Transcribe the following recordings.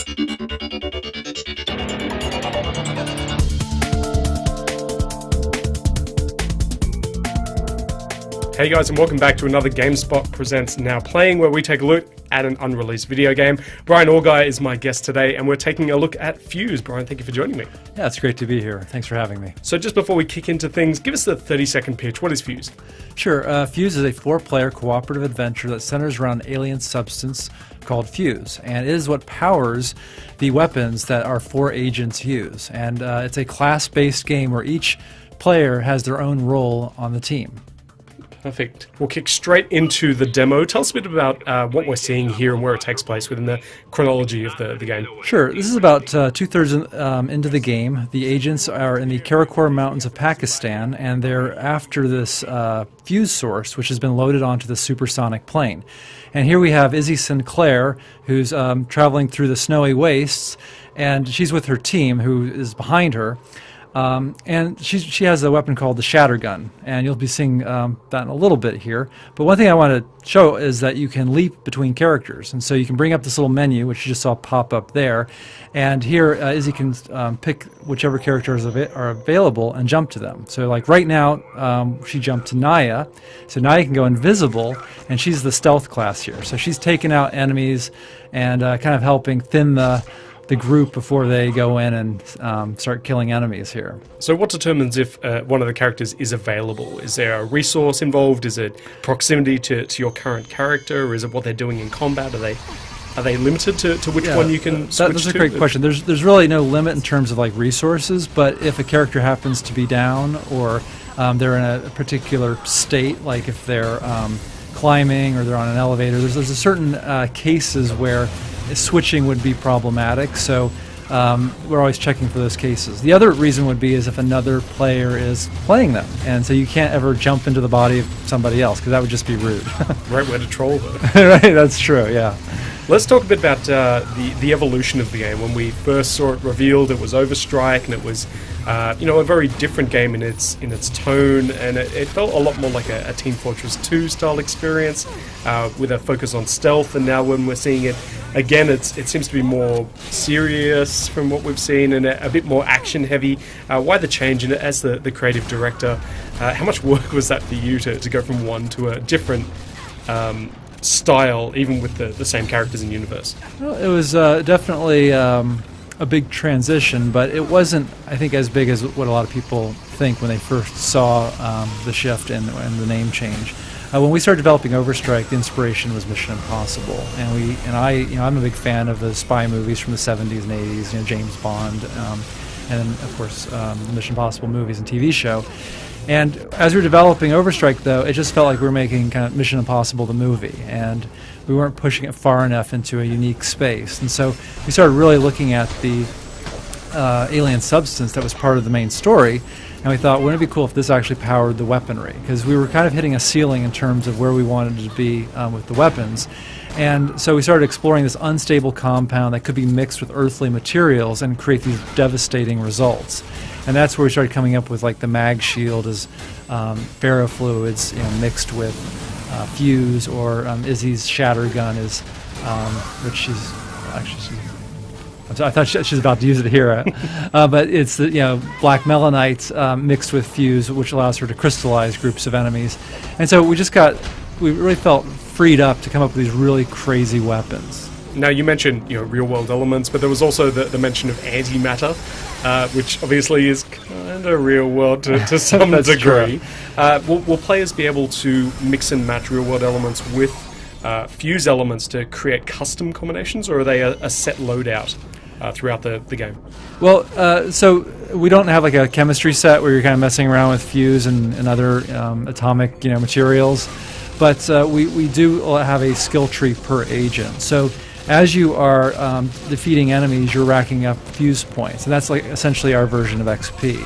Hey guys, and welcome back to another GameSpot Presents Now Playing, where we take a look at an unreleased video game. Brian Orguy is my guest today, and we're taking a look at Fuse. Brian, thank you for joining me. Yeah, it's great to be here. Thanks for having me. So just before we kick into things, give us the 30-second pitch. What is Fuse? Sure. Fuse is a 4-player cooperative adventure that centers around an alien substance called Fuse, and it is what powers the weapons that our 4 agents use. And it's a class-based game where each player has their own role on the team. Perfect. We'll kick straight into the demo. Tell us a bit about what we're seeing here and where it takes place within the chronology of the game. Sure. This is about 2/3 into the game. The agents are in the Karakoram Mountains of Pakistan, and they're after this fuse source, which has been loaded onto the supersonic plane. And here we have Izzy Sinclair, who's traveling through the snowy wastes, and she's with her team, who is behind her. And she has a weapon called the Shatter Gun, and you'll be seeing that in a little bit here. But one thing I want to show is that you can leap between characters, and so you can bring up this little menu, which you just saw pop up there, and here Izzy can pick whichever characters are available and jump to them. So like right now, she jumped to Naya, so Naya can go invisible, and she's the stealth class here. So she's taking out enemies and kind of helping thin the group before they go in and start killing enemies here. So what determines if one of the characters is available? Is there a resource involved? Is it proximity to your current character? Or is it what they're doing in combat? Are they limited to which one you can switch to? That's a great question. There's really no limit in terms of like resources, but if a character happens to be down or they're in a particular state, like if they're climbing or they're on an elevator, there's a certain cases where switching would be problematic, so we're always checking for those cases. The other reason would be is if another player is playing them, and so you can't ever jump into the body of somebody else, because that would just be rude. Right way to troll, though. Right, that's true, yeah. Let's talk a bit about the evolution of the game. When we first saw it revealed, it was Overstrike, and it was a very different game in its tone, and it felt a lot more like a Team Fortress 2 style experience with a focus on stealth. And now when we're seeing it again, it seems to be more serious from what we've seen and a bit more action heavy. Why the change? And as the creative director, how much work was that for you to go from one to a different style, even with the same characters in universe? Well, it was definitely a big transition, but it wasn't, I think, as big as what a lot of people think when they first saw the shift and the name change. When we started developing Overstrike, the inspiration was Mission Impossible, I'm a big fan of the spy movies from the 70s and 80s, James Bond, and of course the Mission Impossible movies and TV show. And as we were developing Overstrike, though, it just felt like we were making kind of Mission Impossible the movie, and we weren't pushing it far enough into a unique space. And so we started really looking at the alien substance that was part of the main story, and we thought, wouldn't it be cool if this actually powered the weaponry? Because we were kind of hitting a ceiling in terms of where we wanted to be with the weapons. And so we started exploring this unstable compound that could be mixed with earthly materials and create these devastating results. And that's where we started coming up with like the mag shield as ferrofluids mixed with Fuse, or Izzy's Shatter Gun is, which she's actually, I thought she's about to use it here, but it's the black melanite mixed with Fuse, which allows her to crystallize groups of enemies. And so we really felt freed up to come up with these really crazy weapons. Now, you mentioned real-world elements, but there was also the mention of antimatter, which obviously is kind of real-world to some degree. Will players be able to mix and match real-world elements with Fuse elements to create custom combinations, or are they a set loadout throughout the game? Well, so we don't have like a chemistry set where you're kind of messing around with Fuse and other atomic materials, but we do have a skill tree per agent. So as you are defeating enemies, you're racking up Fuse points, and that's like essentially our version of XP.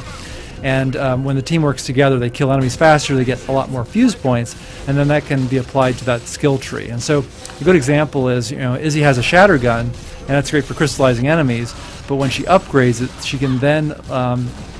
And when the team works together, they kill enemies faster, they get a lot more Fuse points, and then that can be applied to that skill tree. And so a good example is, Izzy has a Shatter Gun, and that's great for crystallizing enemies, but when she upgrades it, she can then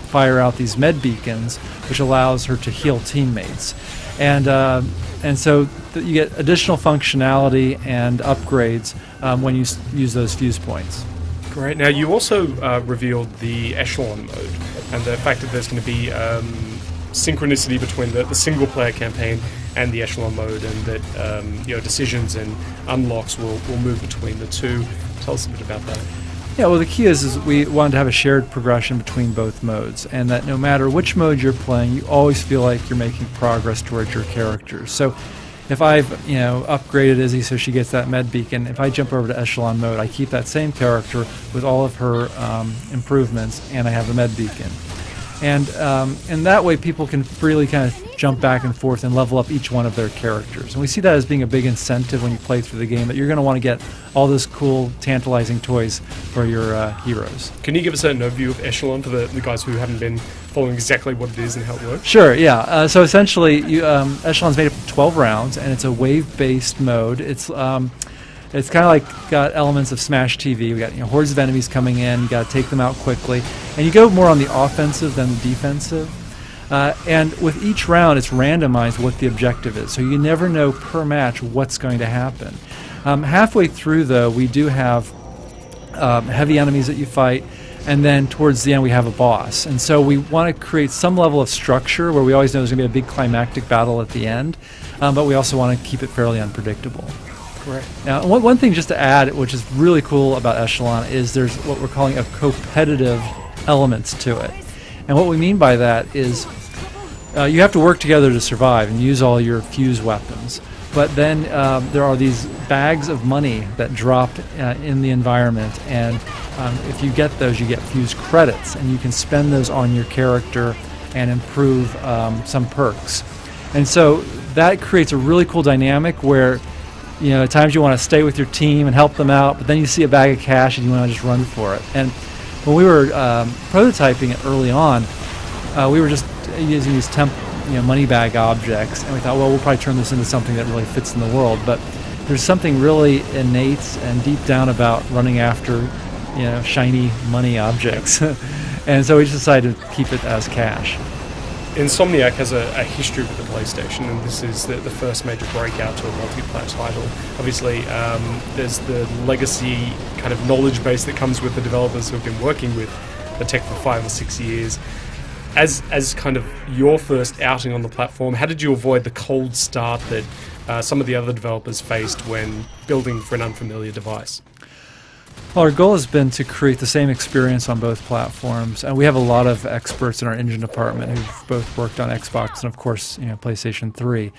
fire out these med beacons, which allows her to heal teammates. And so you get additional functionality and upgrades when you use those Fuse points. Great. Now, you also revealed the Echelon mode and the fact that there's going to be synchronicity between the single-player campaign and the Echelon mode, and that decisions and unlocks will move between the two. Tell us a bit about that. Yeah, well, the key is we wanted to have a shared progression between both modes, and that no matter which mode you're playing, you always feel like you're making progress towards your characters. So if I've upgraded Izzy so she gets that med beacon, if I jump over to Echelon mode, I keep that same character with all of her improvements, and I have the med beacon. And that way people can freely kind of jump back and forth and level up each one of their characters. And we see that as being a big incentive when you play through the game, that you're going to want to get all those cool, tantalizing toys for your heroes. Can you give us an overview of Echelon for the guys who haven't been following exactly what it is and how it works? Sure, yeah. So essentially, Echelon's made up of 12 rounds, and it's a wave-based mode. It's kind of like got elements of Smash TV. We got hordes of enemies coming in. You got to take them out quickly, and you go more on the offensive than the defensive. And with each round, it's randomized what the objective is, so you never know per match what's going to happen. Halfway through, though, we do have heavy enemies that you fight, and then towards the end we have a boss. And so we want to create some level of structure where we always know there's going to be a big climactic battle at the end, but we also want to keep it fairly unpredictable. Correct. Now, one thing just to add, which is really cool about Echelon, is there's what we're calling a competitive elements to it. And what we mean by that is you have to work together to survive and use all your fuse weapons. But then there are these bags of money that drop in the environment, and if you get those, you get fuse credits, and you can spend those on your character and improve some perks. And so that creates a really cool dynamic where at times you want to stay with your team and help them out, but then you see a bag of cash and you want to just run for it. And when we were prototyping it early on, we were just using these money bag objects, and we thought, well, we'll probably turn this into something that really fits in the world. But there's something really innate and deep down about running after shiny money objects. And so we just decided to keep it as cash. Insomniac has a history with the PlayStation, and this is the first major breakout to a multiplayer title. Obviously, there's the legacy kind of knowledge base that comes with the developers who've been working with the tech for 5 or 6 years. As kind of your first outing on the platform, how did you avoid the cold start that some of the other developers faced when building for an unfamiliar device? Well, our goal has been to create the same experience on both platforms, and we have a lot of experts in our engine department who've both worked on Xbox and, of course, PlayStation 3.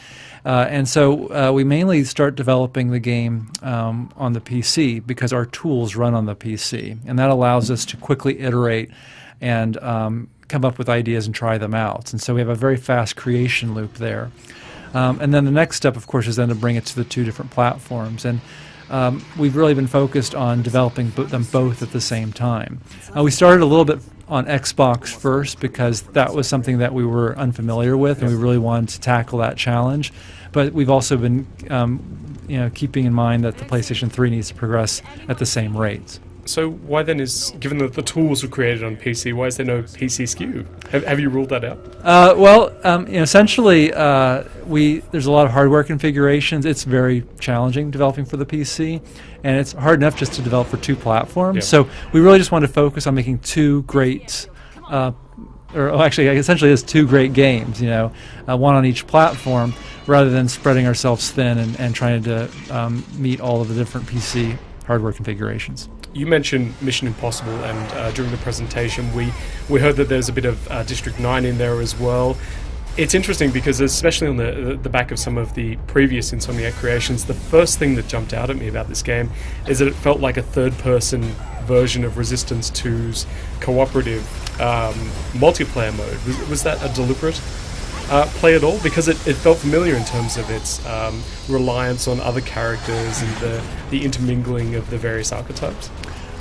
And so we mainly start developing the game on the PC because our tools run on the PC, and that allows us to quickly iterate and come up with ideas and try them out. And so we have a very fast creation loop there. And then the next step, of course, is then to bring it to the two different platforms. And we've really been focused on developing them both at the same time. We started a little bit on Xbox first because that was something that we were unfamiliar with, and we really wanted to tackle that challenge. But we've also been keeping in mind that the PlayStation 3 needs to progress at the same rates. So why then given that the tools were created on PC, why is there no PC SKU? Have you ruled that out? Essentially, there's a lot of hardware configurations. It's very challenging developing for the PC, and it's hard enough just to develop for two platforms. Yeah. So we really just wanted to focus on making two great, essentially it's two great games, one on each platform, rather than spreading ourselves thin and trying to meet all of the different PC hardware configurations. You mentioned Mission Impossible, and during the presentation we heard that there's a bit of District 9 in there as well. It's interesting because, especially on the back of some of the previous Insomniac creations, the first thing that jumped out at me about this game is that it felt like a third-person version of Resistance 2's cooperative multiplayer mode. Was that a deliberate play at all? Because it felt familiar in terms of its reliance on other characters and the intermingling of the various archetypes.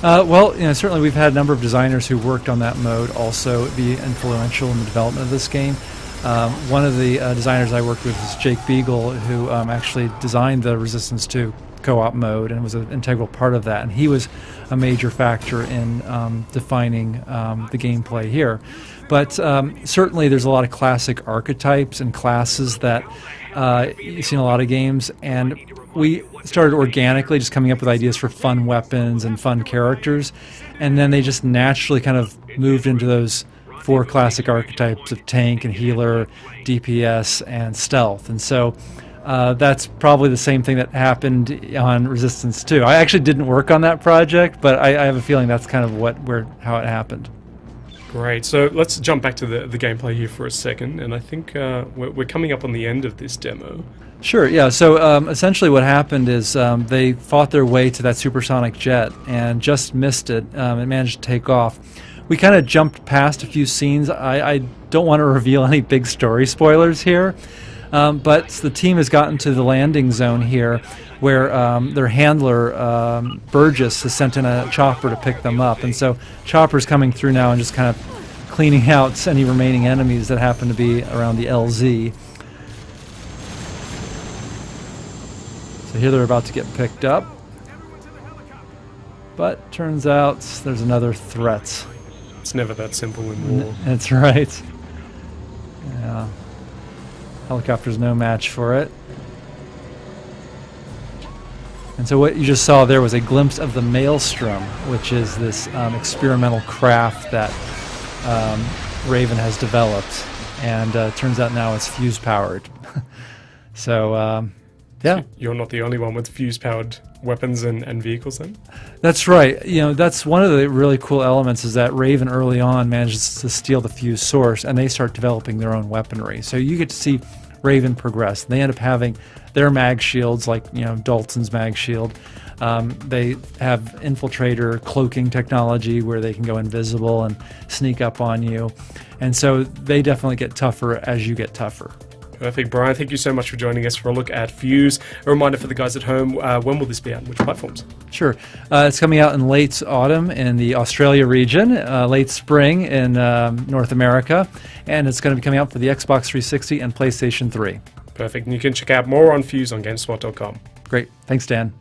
Certainly we've had a number of designers who worked on that mode also be influential in the development of this game. One of the designers I worked with is Jake Beagle, who actually designed the Resistance 2 co-op mode and was an integral part of that. And he was a major factor in defining the gameplay here. But certainly there's a lot of classic archetypes and classes that you see in a lot of games, and we started organically just coming up with ideas for fun weapons and fun characters, and then they just naturally kind of moved into those 4 classic archetypes of tank and healer, DPS, and stealth. And so that's probably the same thing that happened on Resistance 2. I actually didn't work on that project, but I have a feeling that's kind of how it happened. Great. So let's jump back to the gameplay here for a second, and I think we're coming up on the end of this demo. Sure, yeah. So essentially what happened is they fought their way to that supersonic jet and just missed it. It managed to take off. We kind of jumped past a few scenes. I don't want to reveal any big story spoilers here, but the team has gotten to the landing zone here where their handler, Burgess, has sent in a chopper to pick them up. And so Chopper's coming through now and just kind of cleaning out any remaining enemies that happen to be around the LZ. So here they're about to get picked up. But turns out there's another threat. It's never that simple in war. That's right. Yeah. Helicopter's no match for it. And so what you just saw there was a glimpse of the Maelstrom, which is this experimental craft that Raven has developed. And turns out now it's fuse-powered. So, yeah. You're not the only one with fuse-powered weapons and vehicles then? That's right. You know, that's one of the really cool elements is that Raven early on manages to steal the fuse source, and they start developing their own weaponry. So you get to see Raven progress. They end up having their mag shields, like, you know, Dalton's mag shield. They have infiltrator cloaking technology where they can go invisible and sneak up on you. And so they definitely get tougher as you get tougher. Perfect. Brian, thank you so much for joining us for a look at Fuse. A reminder for the guys at home, when will this be out? Which platforms? Sure. It's coming out in late autumn in the Australia region, late spring in North America, and it's going to be coming out for the Xbox 360 and PlayStation 3. Perfect. And you can check out more on Fuse on GameSpot.com. Great. Thanks, Dan.